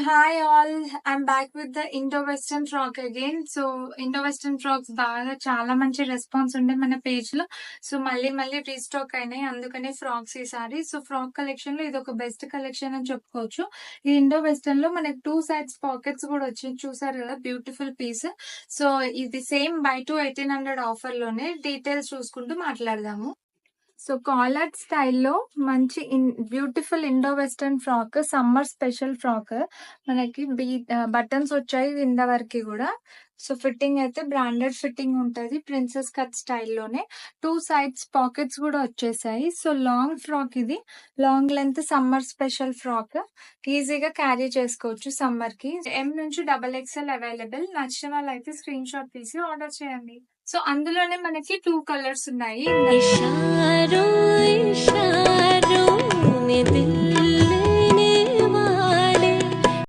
Hi all. I'm back with the Indo western frock again. So Indo western frocks బాగా చాలా మంచి response ఉండే మన పేజ్ లో. సో మళ్ళీ మళ్ళీ రీస్టాక్ అయినాయి, అందుకనే ఫ్రాక్స్ ఈసారి. సో ఫ్రాక్ కలెక్షన్ లో ఇది ఒక బెస్ట్ కలెక్షన్ అని చెప్పుకోవచ్చు. ఈ ఇండో వెస్టర్న్ లో మనకి 2 సైడ్స్ పాకెట్స్ కూడా వచ్చింది, చూసారు కదా, బ్యూటిఫుల్ పీస్. సో ఇది సేమ్ బై 2 1800 ఆఫర్ లోనే. డీటెయిల్స్ చూసుకుంటూ మాట్లాడదాము. సో కాలర్ స్టైల్లో మంచి beautiful Indo western frock, summer special frock. మనకి బటన్స్ వచ్చాయి కింద వరకు కూడా. సో ఫిట్టింగ్ అయితే బ్రాండెడ్ ఫిట్టింగ్ ఉంటుంది, ప్రిన్సెస్ కట్ స్టైల్లోనే. 2 సైడ్స్ పాకెట్స్ కూడా వచ్చేసాయి. సో లాంగ్ ఫ్రాక్ ఇది, long length summer special frock. ఈజీగా క్యారీ చేసుకోవచ్చు సమ్మర్ కి. ఎం నుంచి XXL అవైలబుల్. నచ్చిన వాళ్ళు అయితే స్క్రీన్ షాట్ తీసి ఆర్డర్ చేయండి. సో అందులోనే మనకి 2 కలర్స్ ఉన్నాయి. इशारों इशारों में दिल